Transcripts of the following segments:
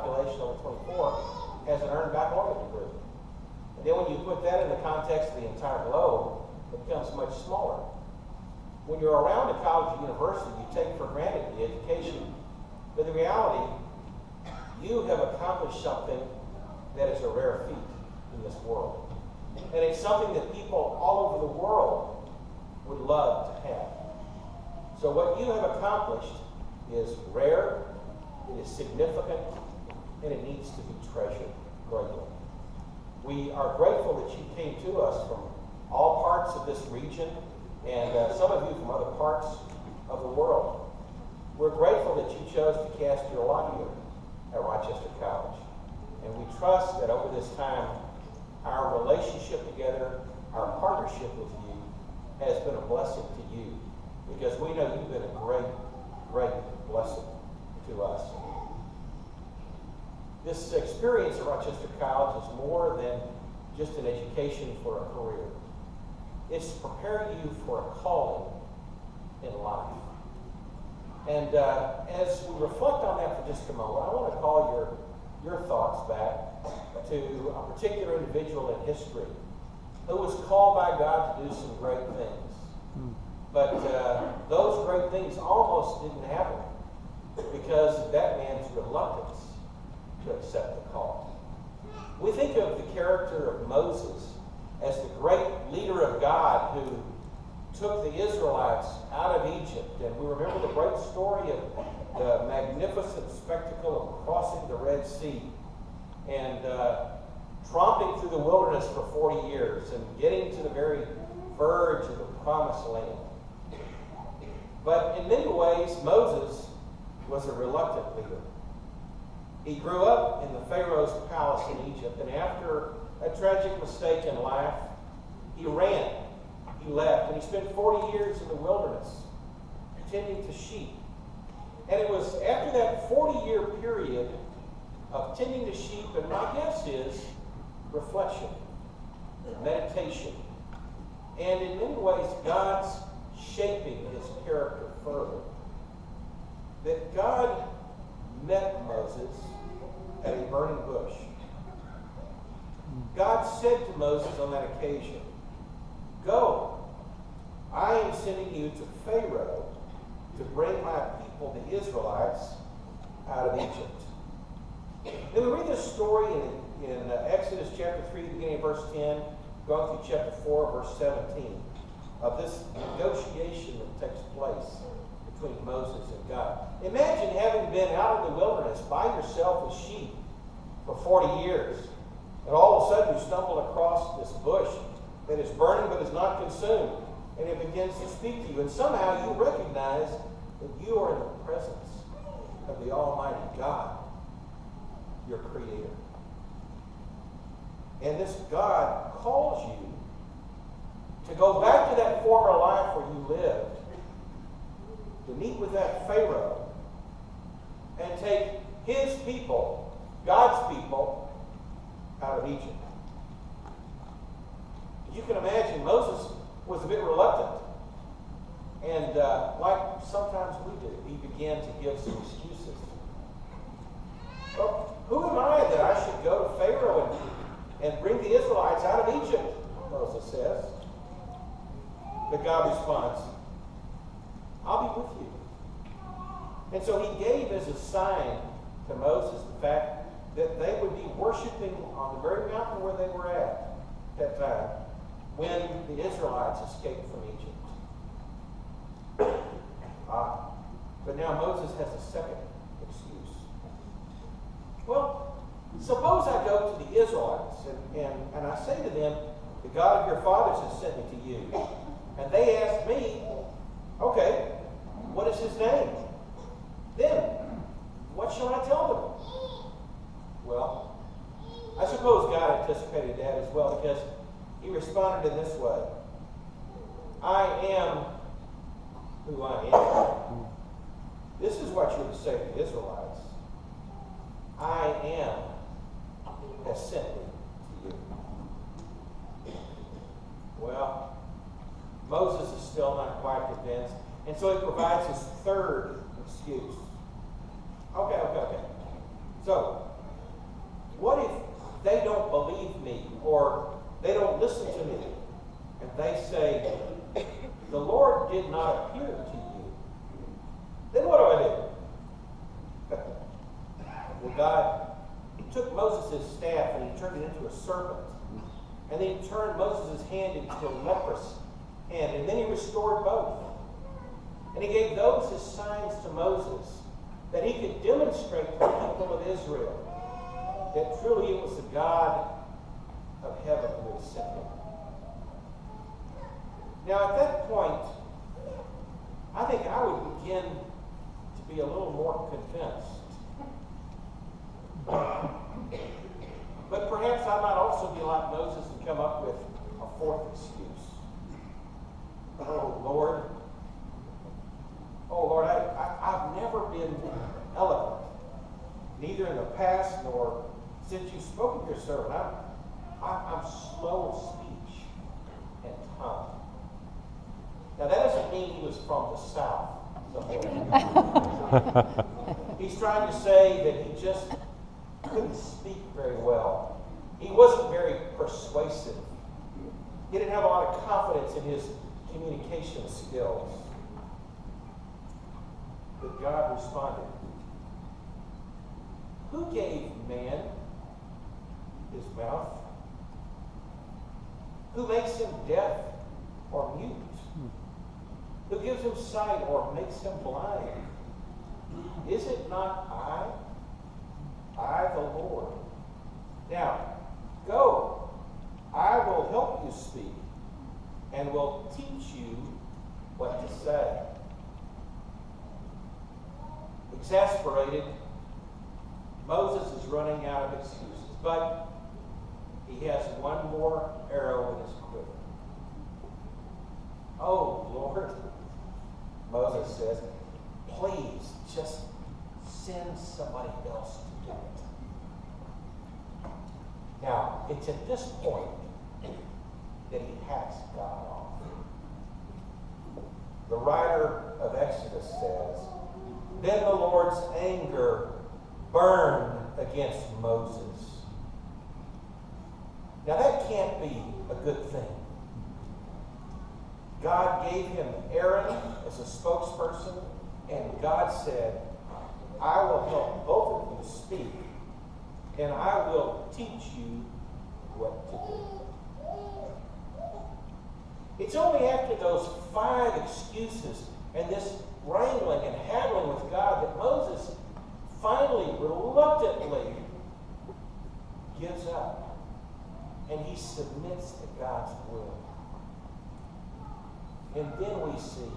population over 24 has an earned baccalaureate degree. And then when you put that in the context of the entire globe, it becomes much smaller. When you're around a college or university, you take for granted the education. But in reality, you have accomplished something that is a rare feat in this world. And it's something that people all over the world would love to have. So what you have accomplished is rare, it is significant, and it needs to be treasured greatly. We are grateful that you came to us from all parts of this region, and some of you from other parts of the world. We're grateful that you chose to cast your lot here at Rochester College. And we trust that over this time, our relationship together, our partnership with you, has been a blessing to you. Because we know you've been a great, great blessing to us. This experience at Rochester College is more than just an education for a career. It's to prepare you for a calling in life. And as we reflect on that for just a moment, I want to call your thoughts back to a particular individual in history who was called by God to do some great things. But those great things almost didn't happen because of that man's reluctance to accept the call. We think of the character of Moses as the great leader of God who took the Israelites out of Egypt. And we remember the great story of the magnificent spectacle of crossing the Red Sea and tromping through the wilderness for 40 years and getting to the very verge of the promised land. But in many ways, Moses was a reluctant leader. He grew up in the Pharaoh's palace in Egypt, and after a tragic mistake in life, he ran. He left, and he spent 40 years in the wilderness tending to sheep. And it was after that 40-year period of tending to sheep, and my guess is reflection, meditation, and in many ways God's shaping his character further, that God met Moses at a burning bush. God said to Moses on that occasion, "Go, I am sending you to Pharaoh to bring my people, the Israelites, out of Egypt." Then we read this story in Exodus chapter 3, beginning of verse 10, going through chapter 4, verse 17, of this negotiation that takes place between Moses and God. Imagine having been out in the wilderness by yourself with sheep for 40 years, and all of a sudden you stumble across this bush that is burning but is not consumed, and it begins to speak to you, and somehow you recognize that you are in the presence of the Almighty God, your Creator. And this God calls you to go back to that former life where you lived, to meet with that Pharaoh, and take his people, God's people, out of Egypt. You can imagine Moses was a bit reluctant. And like sometimes we do, he began to give some excuses. Well, who am I that I should go to Pharaoh and bring the Israelites out of Egypt? Moses says. But God responds, "I'll be with you." And so he gave as a sign to Moses the fact that they would be worshiping on the very mountain where they were at that time when the Israelites escaped from Egypt. But now Moses has a second excuse. Well, suppose I go to the Israelites and I say to them, "The God of your fathers has sent me to you." And they ask me, "Okay, what is his name?" Then, what shall I tell them? Well, I suppose God anticipated that as well, because he responded in this way: "I am who I am." This is what you're to say to the Israelites: "I am has sent me to you." Well, Moses is still not quite convinced, and so he provides his third excuse. Okay. So, Well, God took Moses' staff and he turned it into a serpent. And then he turned Moses' hand into a leprous hand. And then he restored both. And he gave those as signs to Moses that he could demonstrate to the people of Israel that truly it was the God of heaven who had sent him. Now at that point, I think I would begin to be a little more convinced. But perhaps I might also be like Moses and come up with a fourth excuse. Oh, Lord, I've never been eloquent, neither in the past nor since you spoke of your servant. I'm slow of speech and tongue. Now, that doesn't mean he was from the South somewhere. He's trying to say that he just couldn't speak very well. He wasn't very persuasive. He didn't have a lot of confidence in his communication skills. But God responded, who gave man his mouth? Who makes him deaf or mute? Who gives him sight or makes him blind? Is it not I the Lord? Now, go. I will help you speak and will teach you what to say. Exasperated, Moses is running out of excuses, but he has one more arrow in his quiver. Oh, Lord, Moses says, please just send somebody else to do it. Now, it's at this point that he hacks God off. The writer of Exodus says, then the Lord's anger burned against Moses. Now that can't be a good thing. God gave him Aaron as a spokesperson, and God said, I will help both of you speak, and I will teach you what to do. It's only after those 5 excuses and this wrangling and haggling with God that Moses finally, reluctantly, gives up, and he submits to God's will. And then we see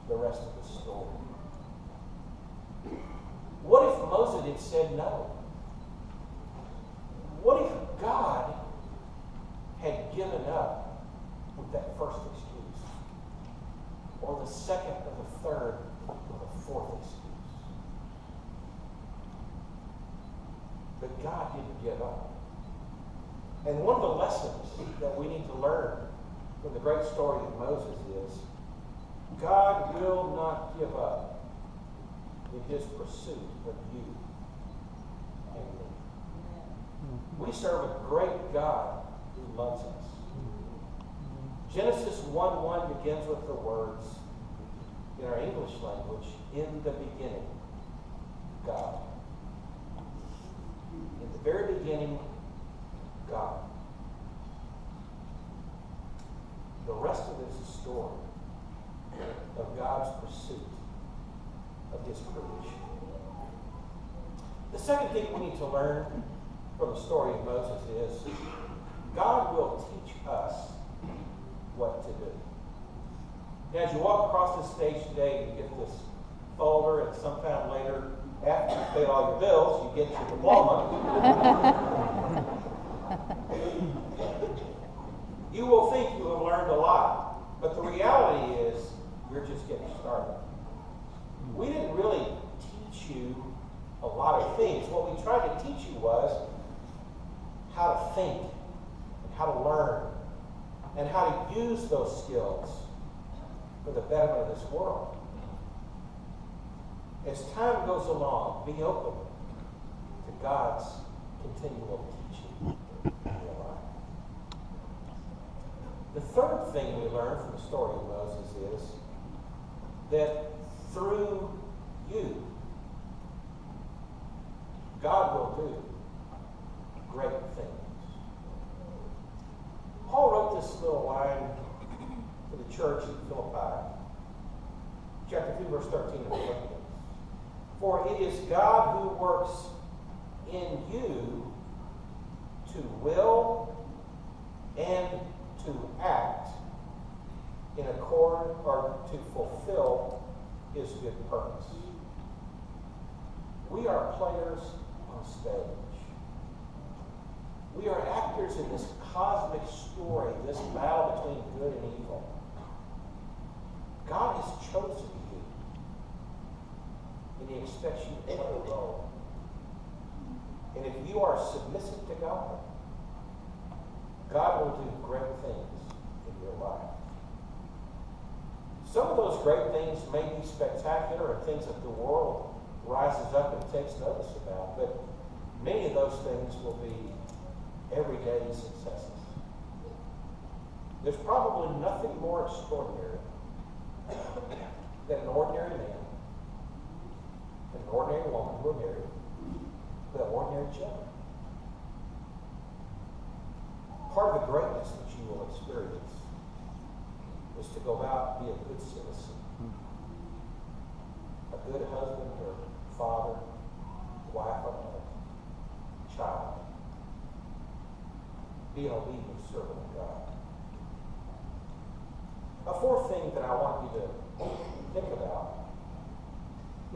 the rest of the story. What if Moses had said no? What if God had given up with that first excuse? Or the second, or the third, or the fourth excuse? But God didn't give up. And one of the lessons that we need to learn from the great story of Moses is God will not give up in his pursuit of you and me. We serve a great God who loves us. Genesis 1:1 begins with the words in our English language, in the beginning, God. In the very beginning, God. The rest of it is a story of God's pursuit of his creation. The second thing we need to learn from the story of Moses is God will teach us what to do. Now, as you walk across this stage today, you get this folder, and sometime later, after you've paid all your bills, you get your diploma. You will think you have learned a lot, but the reality is you're just getting started. We didn't really teach you a lot of things. What we tried to teach you was how to think, and how to learn, and how to use those skills for the betterment of this world. As time goes along, be open to God's continual teaching in your life. The third thing we learn from the story of Moses is that through you, will do great things. Paul wrote this little line to the church in Philippi, chapter 2, verse 13 of Philippians. For it is God who works in you to will and to act in accord or to fulfill his good purpose. We are players on stage. We are actors in this cosmic story, this battle between good and evil. God has chosen you, and he expects you to play a role. And if you are submissive to God, God will do great things in your life. Some of those great things may be spectacular and things that the world rises up and takes notice about, but many of those things will be everyday successes. There's probably nothing more extraordinary than an ordinary man and an ordinary woman who are married who have ordinary children. Part of the greatness that you will experience is to go out and be a good citizen, a good husband or father, wife or mother, child. Be an obedient servant of God. A fourth thing that I want you to think about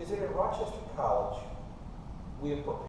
is that at Rochester College, we have prepared